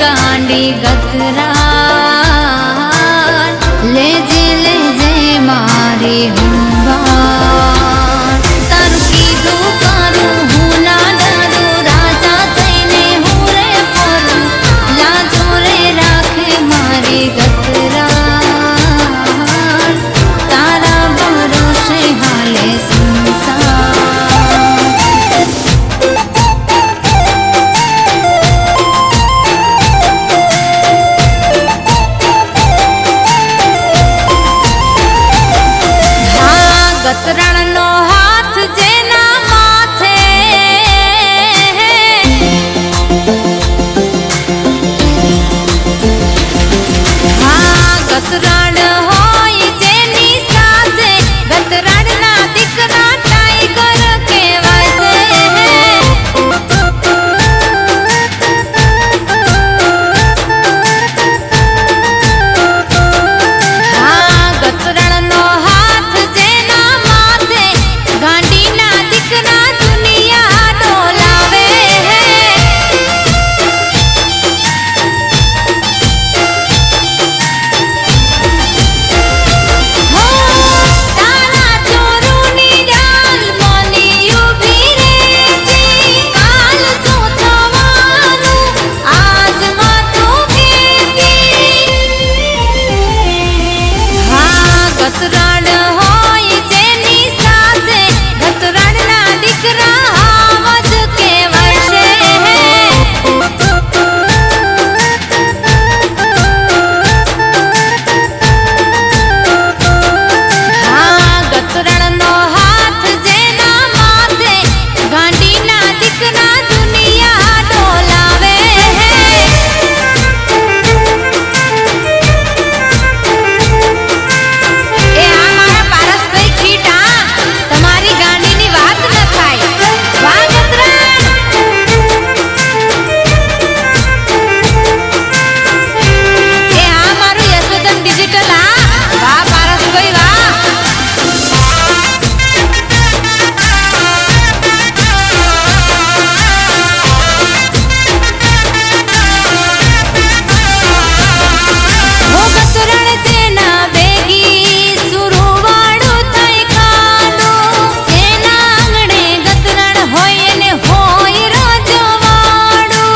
गांडी गतरान लेजे मारी हुंबार तारू कीधुं करूं हूँ ना डरू राजा थईने हूँ रे फरूं लाजो रे राखे मारी गतरान तारा भरोसे हाले संसार गतरण नो हाथ जेना माथे हाँ गतरण होय जेनी साथे गतरण ना दीकरा टाइगर कहेवाय छे हाँ गतरण नो हाथ जेना गांडी ना दिकरा दुनिया डोलावे हो तारा चोरूनी डाल मोनी उभी रेती काल शू थवानुं आज मातो केती हाँ गतराण होय जेनी साथे गतरण ना दीकरा हावज कहेवाय छे हाँ गतरण नो हाथ जेना माथे गांडी ना दीकरा दुनिया डोलावे ए आ मारा पारसभाई खीटा तमारी गांडी नी वात न थाय वाह गतरण ए आ मारू यशोदन डिजिटल आ वाह पारसभाई वाह हो गतरण जेना बेगी सुरुवाड़ो थाय खानो जेना आंगणे गतरण होय ने होय रजवाड़ो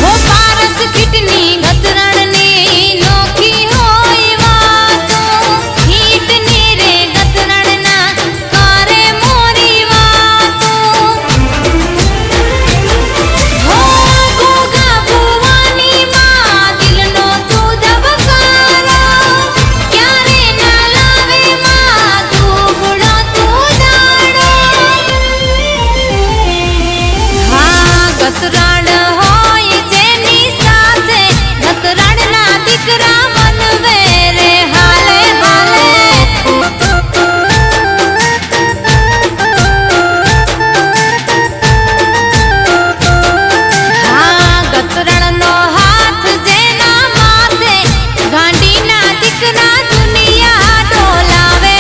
हो पारस खीटनी गतरण नी नोखी होय वातो खीटनी रे गतरण ना करे मोरी वातो हो गोगा भुवानी मां दिलनो तू धबकारो क्यारे ना लावे मां दुबळो तू दाड़ो हाँ गतराण होय जेनी साथे गतराण ना दीकरा मनवे रे हाले हाले हाँ गतरण नो हाथ जेना माथे गांडी ना दीकरा दुनिया डोलावे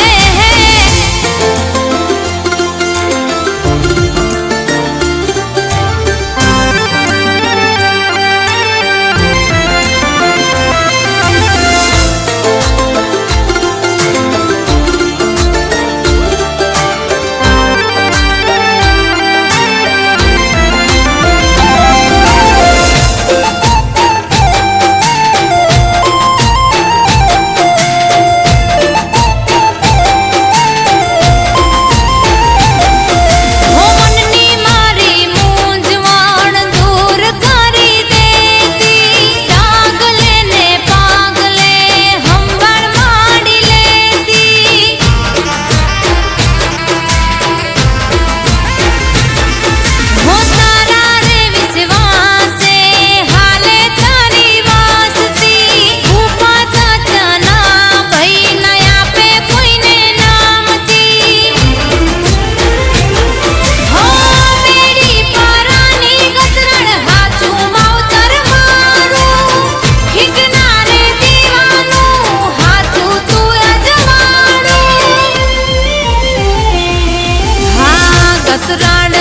हो मननी मारी मूंझवण दूर करी देती डागले ने पागले हंबळ माड़ी लेती हो तारा रे विश्वासे हाले तारी वासती उपाता जना भई नया पे कोई ने नामती हो मेरी पारानी गतरण हाचू मावतर मारू खीटना रे दीवानू हाचू तू अजवाड़ू हाँ गतराण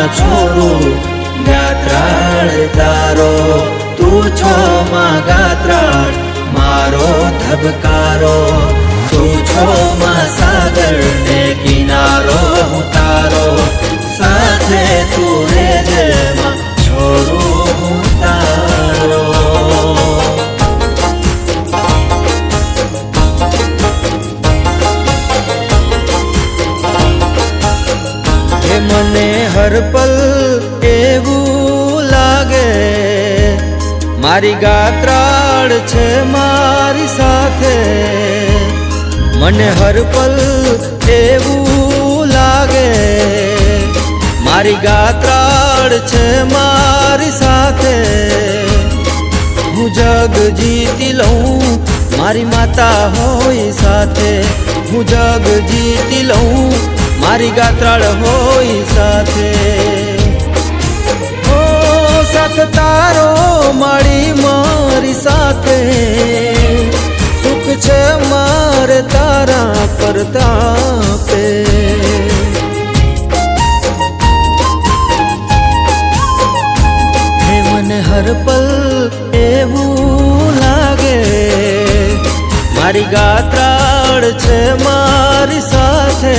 માં છોરું ગાત્રાળ તારો, તું છો માં ગાત્રાળ મારો ધબકારો, તું છો માં સાગર ને કિનારો હું તારો, સાથે તું રેજે માં છોરું હું તારો. મને હર પલ એવું લાગે મારી ગાત્રાળ છે મારી સાથે, મને હર પલ એવું લાગે મારી ગાત્રાળ છે મારી સાથે. હું જગ જીતી લઉં મારી માતા હોય સાથે, હું જગ જીતી લઉં મારી ગાત્રાળ હોય સાથે. ઓ સાથ તારો મારી મારી સાથે, સુખ છે મારે તારા પરતાપે. હે મને હર પલ એવું લાગે મારી ગાત્રાળ છે મારી સાથે,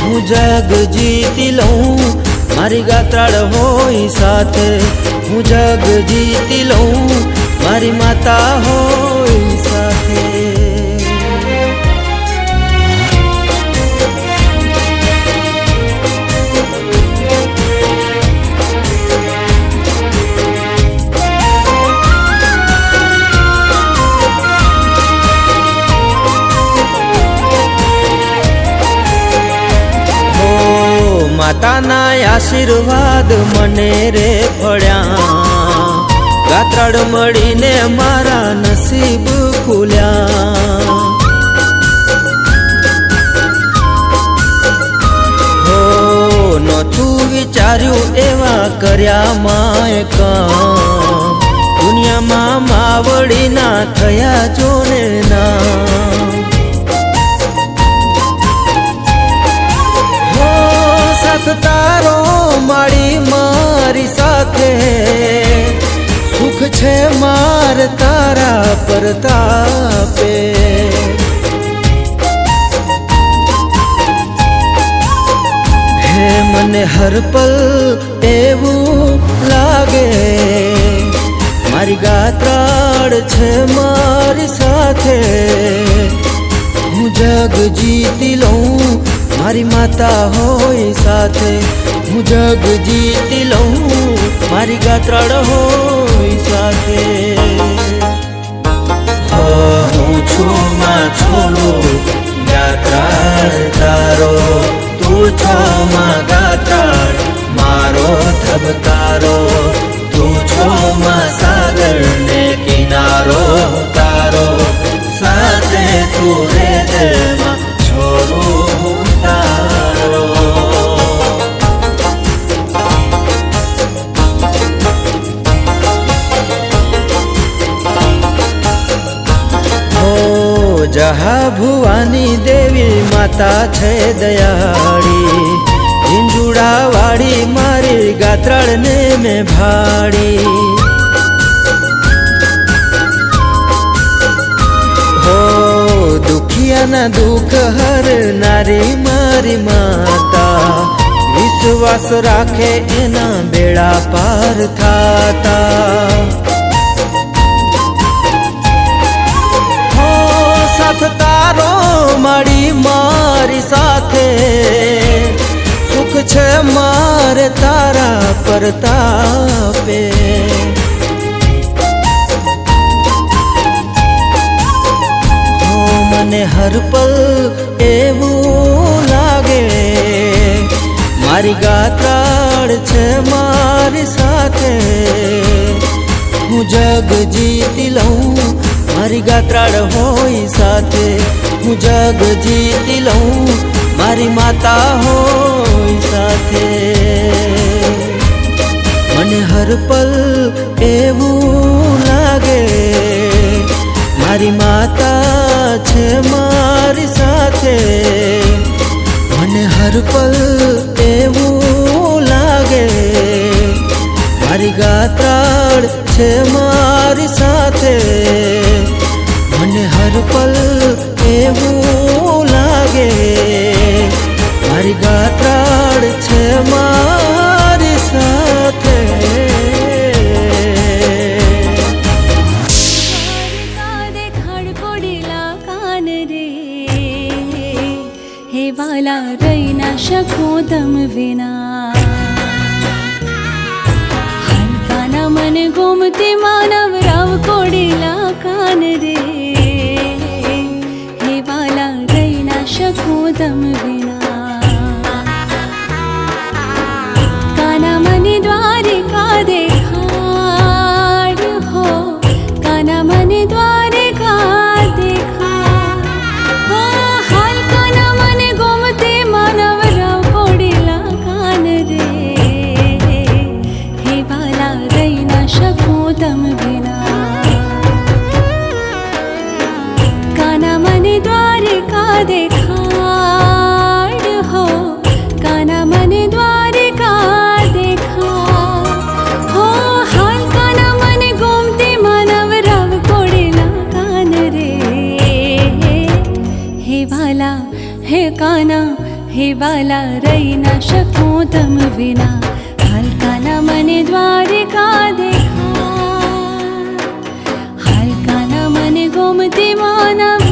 હું જગ જીતી લઉં મારી ગાત્રાળ હોય સાથે, હું જગ જીતી લઉં મારી માતા હોય સાથે. માતાના આશીર્વાદ મને રે ફળ્યા, ગાત્રાળ મળીને મારા નસીબ ખુલ્યા. હો નહોતું વિચાર્યું એવા કર્યા માએ કામ, દુનિયામાં માવડીના થયા જોને નામ. તારો મારી મારી સાથે, સુખ છે માર તારા પરતાપે. હે મને હર પલ એવું લાગે મારી ગાત્રાળ છે મારી સાથે, હું જગ જીતી લઉં મારી માતા હોય સાથે, હું જગ જીતી લઉં મારી ગાત્રાળ હોય સાથે. હું છું માં છોરું ગાત્રાળ તારો, તું છો માં ગાત્રાળ મારો ધબકારો, તું છો માં સાગર ને કિનારો તારો, સાથે તું રેજે માં છોરું તારો. હો જહા ભુવાની દેવી માતા છે દયાળી, ઝીંઝુડા વાળી મારી ગાત્રાળ ને મેં ભાડી. હો દુખિયાના દુઃખ હરનારી મારી માતા, વિશ્વાસ રાખે એના બેડા પાર થાતા. હો સાથ તારો મારી મારી સાથે, સુખ છે મારે તારા પરતાપે. મને હર પલ એવું લાગે મારી ગાત્રાળ છે મારી સાથે, હું જગ જીતી લઉં મારી ગાત્રાળ હોય સાથે, હું જગ જીતી લઉં મારી માતા હોય સાથે. મને હર પલ એવું લાગે મારી માતા છે મારી સાથે, મને હર પલ એવું ગાત્રાળ છે મારી સાથે મને હર પલ એવું લાગે મારી ગાત્રાળ છે મારી સાથે वाला रही ना शको तम विना हल्का ना मन गोमती मानव राव कोडेला कान रे हे वाला रही ना शको तम विना काना मनी द्वारिका देखाड़ हो काना मनी द्वारिका देखा तम बिना काना मने द्वारिका देखाड़ हो काना मने द्वारिका देखा हो हाल काना मने गोमती मानव राव कोडेला कान रे हे वाला हे काना हे वाला रही ना शको तम विना हाल काना मने द्वारिका देखा गोमती मानव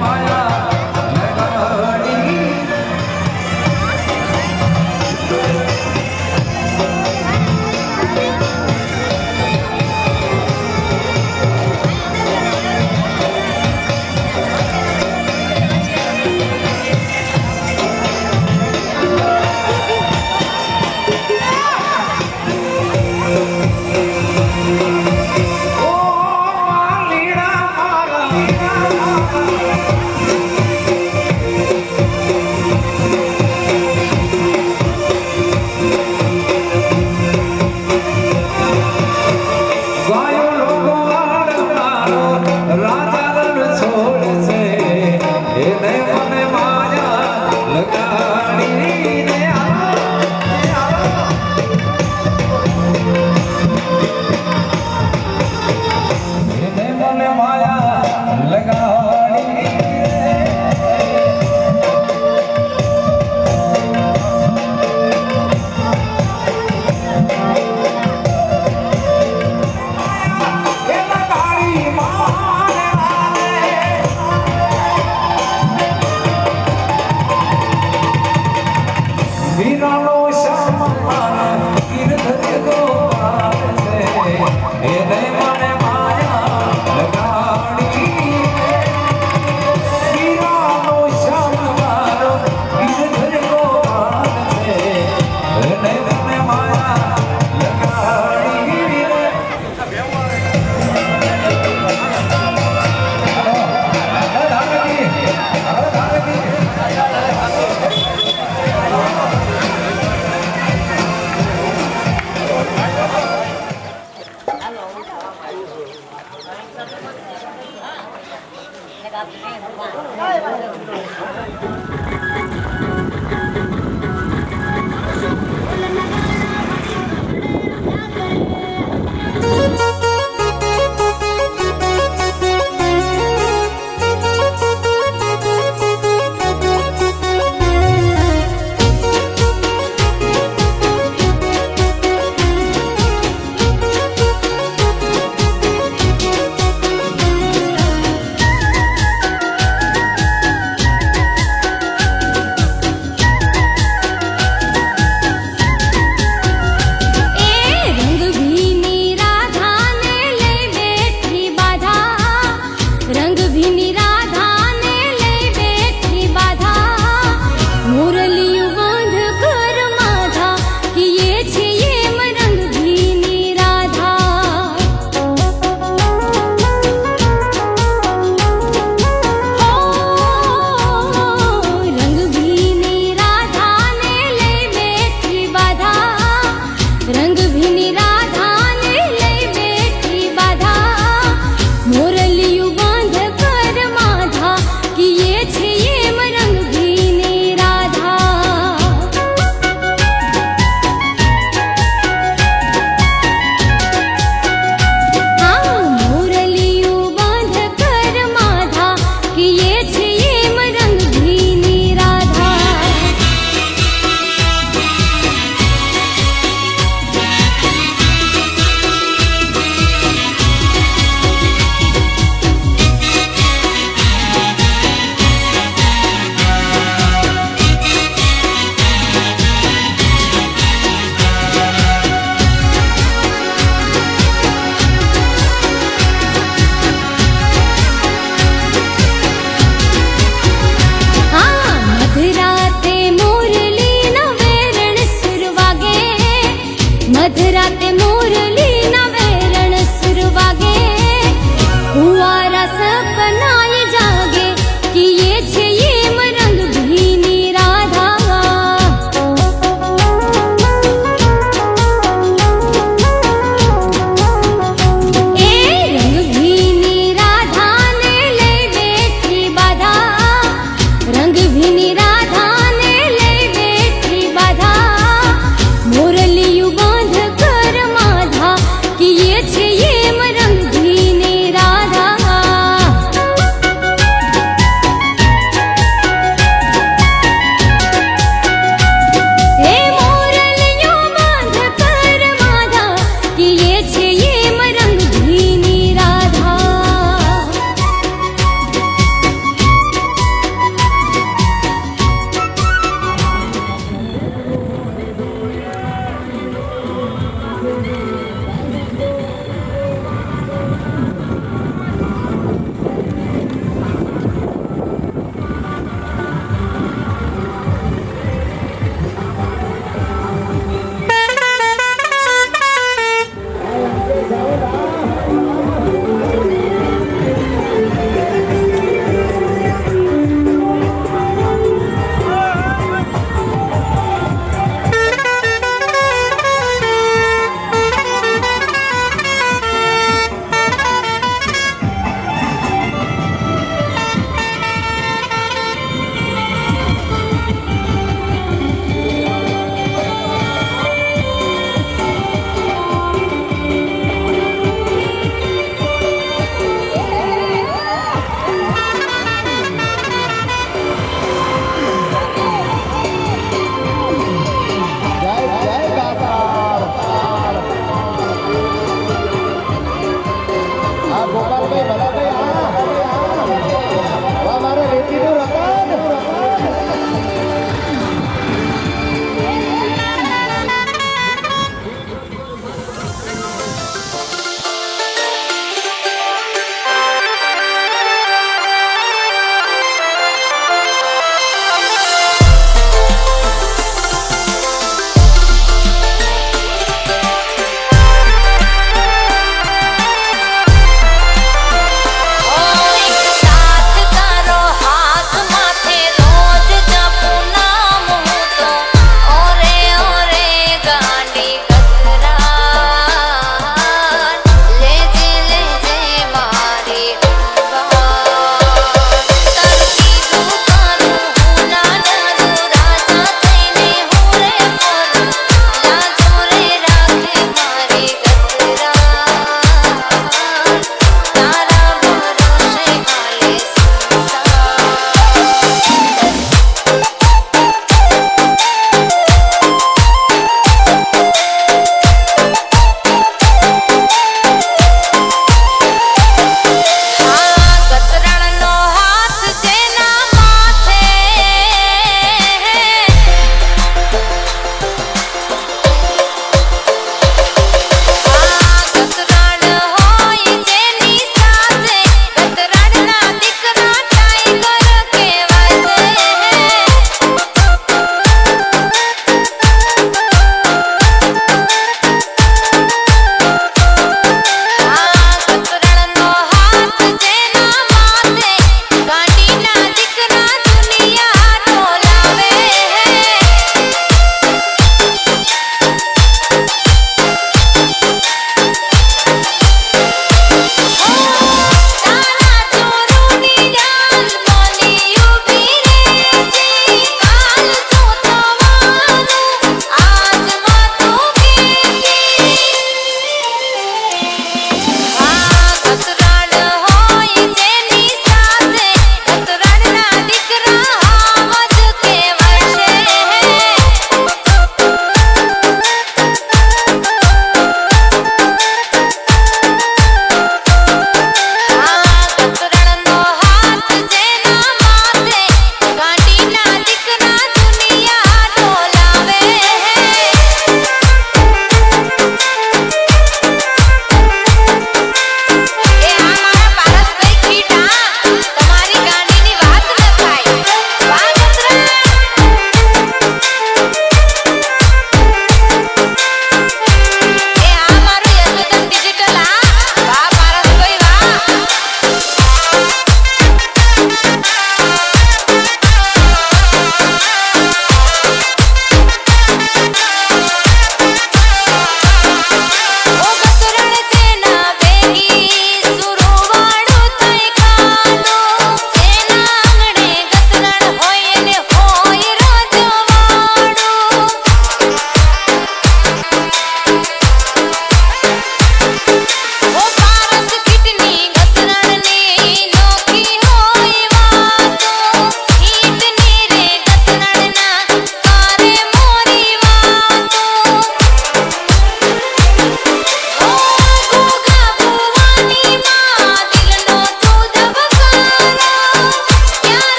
माया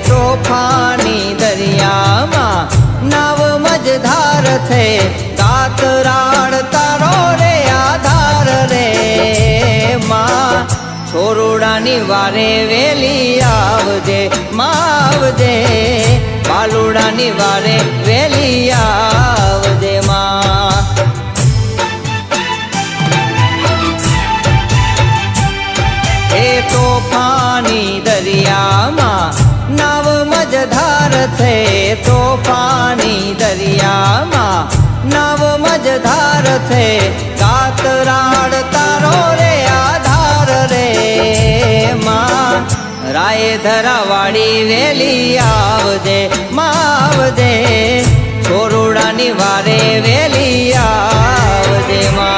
તોફાની દરિયામાં નાવ મજધાર છે ગાતરાળ તારો રે આધાર રે માં છોરુડાની વારે વેલી આવજે આવજે બાલુડાની વારે વેલી આવજે માં એ તોફાની દરિયામાં નાવ મજધાર છે તોફાની દરિયામાં નાવ મજધાર છે ગાતરાળ તારો રે આધાર રે માં રાય ધરાવાળી વેલી આવજે આવજે છોરુડાની વારે વેલી આવજે માં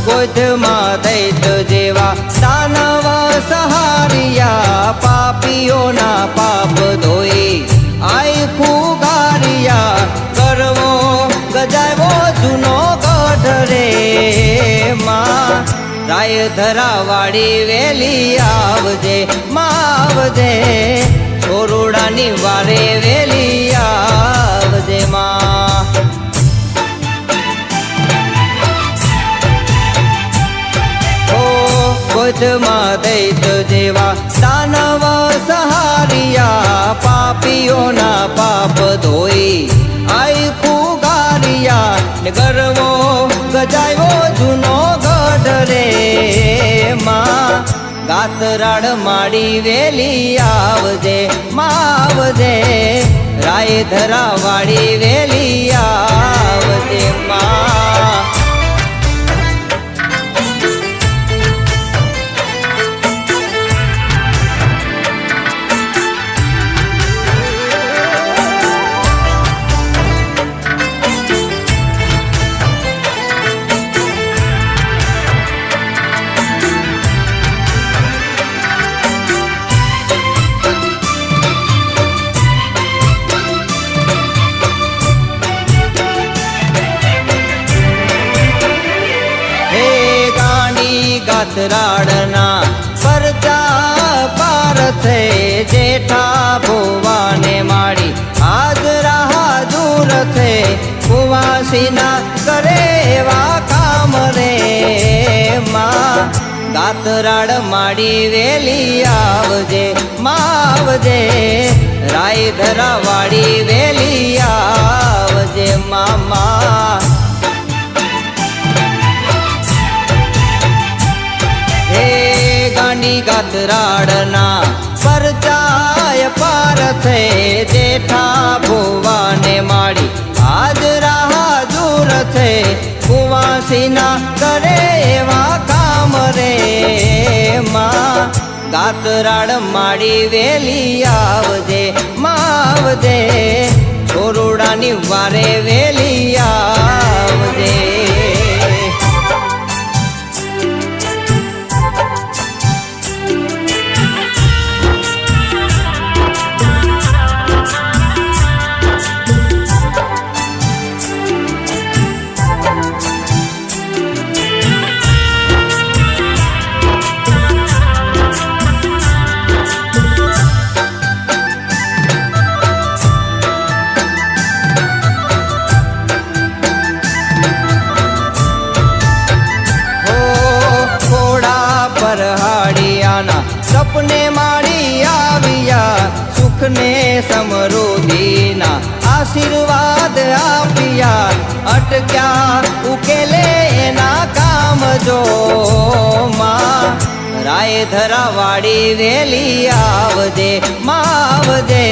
ગોધમાં દૈત જેવા દાનવ સહારિયા પાપીઓના પાપ ધોઈ આઈ ફુગારિયા કરવો ગજાવો જૂનો ગઢ રે માં રાય ધરાવાળી વેલી આવજે આવજે છોરુડાની વારે વેલી આવજે માં ગોધમાં દૈત જેવા દાનવ સહારિયા પાપીઓના પાપ ધોઈ આઈ ફુગારિયા ને ગરવો ગજાયો જૂનો ગઢ રે માં ગાતરાળ માડી વેલી આવજે આવજે રાય ધરાવાળી વેલી આવજે માં ગાતરાળના પરચા પાર છે જેઠા ભુવાને માડી હાજરા હાજુર છે કુવાસીના કરે એવા કામ રે માં ગાતરાળ માડી વેલી આવજે આવજે રાય ધરાવાળી વેલી આવજે મામા ગાંડી ગાતરાળના પરચાય પાર છે જેઠા ભુવાને માડી હાજરા હાજુર છે કુવાસીના કરે એવા કામ રે માં ગાતરાળ માડી વેલી આવજે આવજે છોરુડાની વારે વેલી આવજે સપને માડી આવ્યા સુખને સમૃદ્ધિના આશીર્વાદ આપ્યા અટક્યા ઉકેલે એના કામ જો માં રાય ધરાવાળી વેલી આવજે આવજે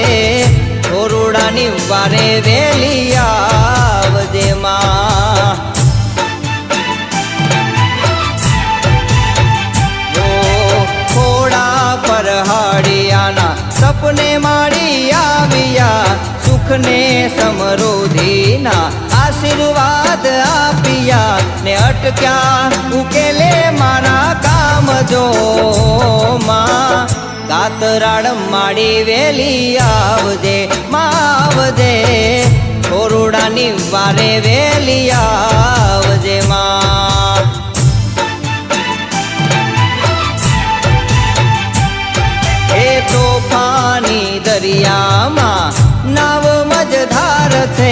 છોરુડાની વારે વેલી આવજે માં આપને માડી આવ્યા સુખને સમૃદ્ધિના આશીર્વાદ આપ્યા ને અટક્યા ઉકેલે મારા કામ જો માં ગાતરાળ માડી વેલી આવજે માં આવજે ખોરુડાની વારે વેલી આવજે માં એ તોફાની દરિયામાં નાવ મજધાર છે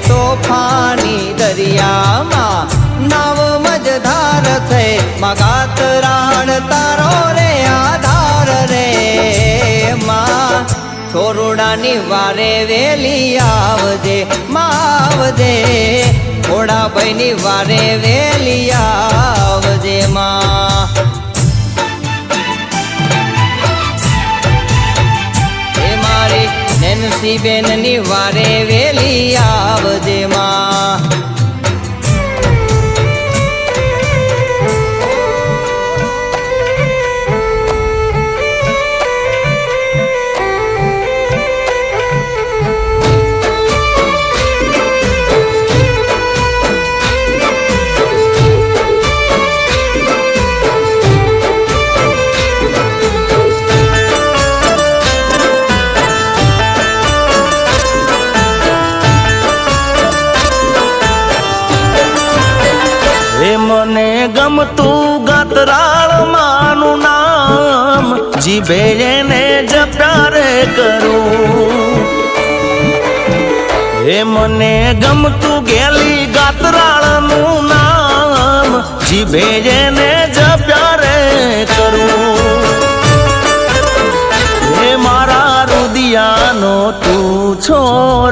તોફાની દરિયામાં નાવ મજધાર છે મગાતરાળ તારો રે આધાર રે માં છોરુડાની વારે વેલી આવજે માં આવજે ઘોડાભાઈની વારે વેલી આવજે માં નેન્સી બેનની વારે વેલી આવજે માં મને ગમતું ગાતરાળ માનું નામ જીભે એને જપ્યા રે કરું હે મને ગમતું ગેલી ગાતરાળનું નામ જીભે એને જપ્યા રે કરું હે મારા રુદિયાનો તું છો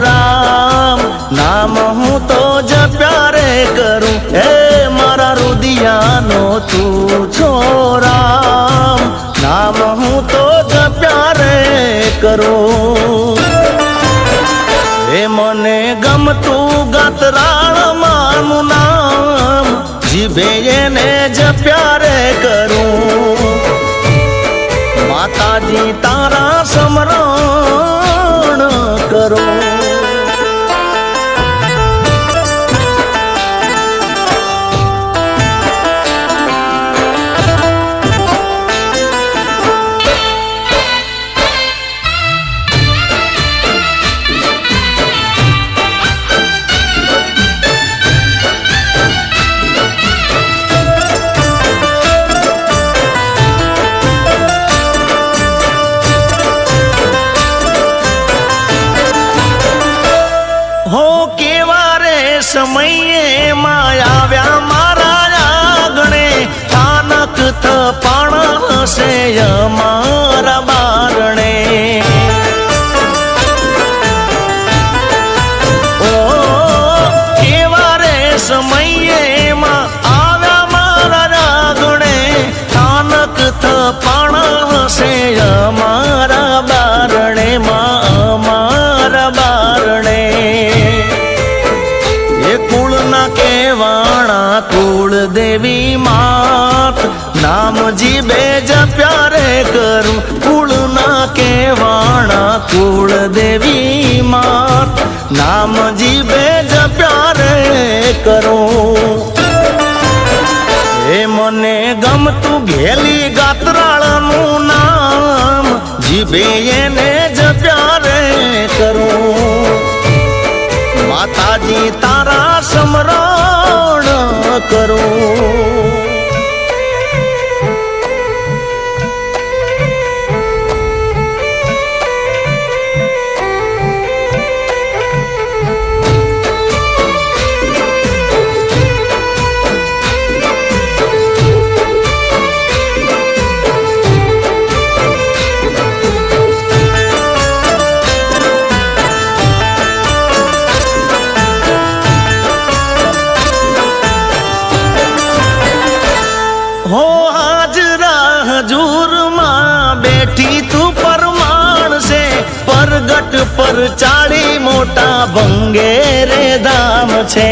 રામ નામ હું તો જપ્યા રે કરું હે મારા રુદિયાનો તું છો રામ નામ હું તો જપ્યા રે કરું હે મને ગમતું ગાતરાળ માનું નામ જીભે એને જપ્યા રે કરું માતાજી તારા સ્મરણ કરો સમયે માં આવ્યા મારા આગણે સ્થાનક થપાણ હશે અમારા બારણે ઓ કેવા રે સમયે માં આવ્યા મારા આગણે સ્થાનક થપાણ હશે અમારા બારણે માં અમારા બારણે કુળના કેવાણા કુળ દેવી માત નામ જીભે જપ્યા રે કરું કુળના કેવાણા કુળ દેવી માત નામ જીભે જપ્યા રે કરું હે મને ગમતું ઘેલી ગાતરાળનું નામ જીભે એને જપ્યા રે કરું માતાજી તારા સ્મરણ કરું हो हाजरा हजूर मां बैठी तू परमाण से परगट पर चाड़ी मोटा भंगे रे धाम छे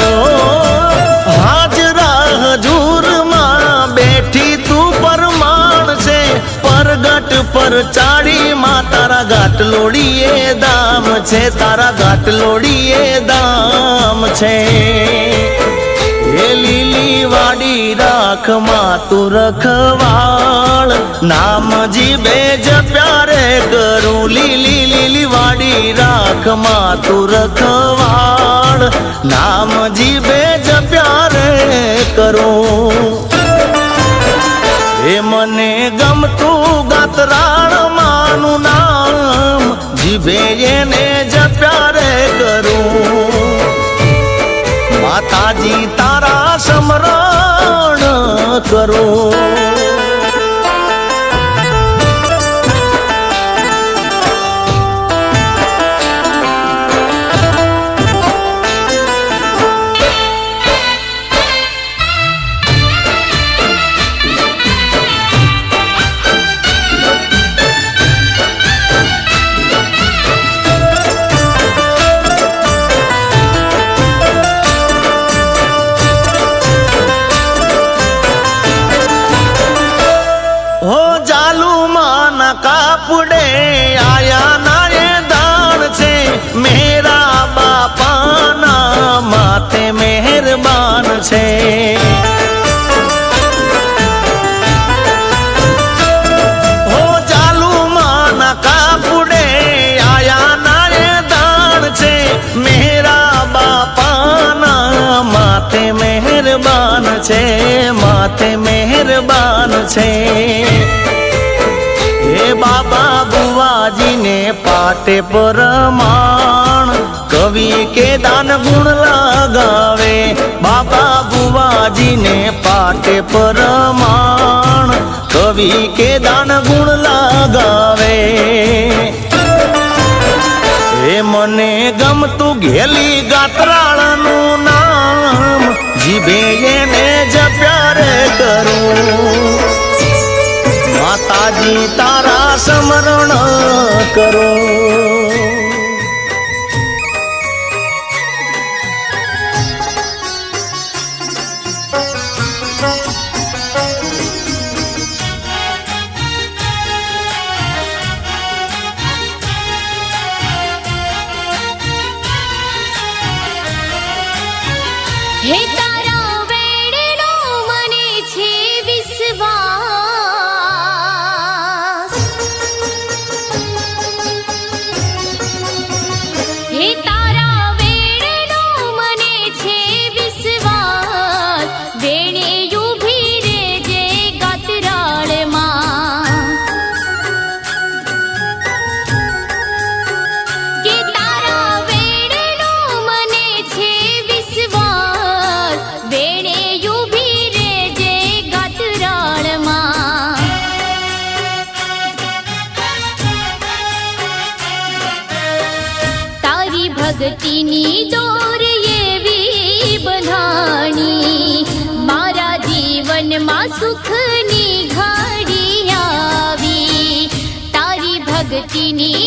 ओ हाजरा हजूर मां बैठी तू पर પર ચાડીમાં તારા ગાટલોડીએ દામ છે, તારા ગાટલોડીએ દામ છે. એ લીલી વાડી રાખમાં તું રખવાળ, નામ જીભે જપ્યા રે કરું. લીલી લીલી વાડી રાખમાં તું રખવાળ, નામ જીભે જપ્યા રે કરું. એ મને ગમતું ગાતરાળ માનું નામ, જીભે એને જપ્યા રે કરું. માતાજી તારા સ્મરણ કરું. કાપડે આયા નારે દાણ છે, મેરા બાપાના માથે મહેરબાન છે. હો ચાલુ માના કાપડે આયા નારે દાણ છે, મેરા બાપાના માથે મહેરબાન છે, માથે મહેરબાન છે. હે બાબા બુવાજીને પાટે પરમાણ, કવિ કે દાન ગુણ લગાવે. બાબા બુવાજીને પાટે પરમાણ, કવિ કે દાન ગુણ લગાવે. હે મને ગમતું ઘેલી ગાત્રાળનું નામ, જીભે એને જપ્યા રે કરું. માતાજી તારા સ્મરણ કરો. હે તારા વેડનો મને છે વિશ્વાસ, હે તારા વેડનો મને છે વિશ્વાસ. વેણે ઊભી રેજે ગાતરાળમાં, કે તારા વેડનો મને છે વિશ્વાસ. વેણે ઊભી રેજે ગાતરાળમાં. તારી ભક્તિની દોર એવી બંધાણી, મારા જીવનમાં સુખની ઘડી આવી. તારી ભક્તિની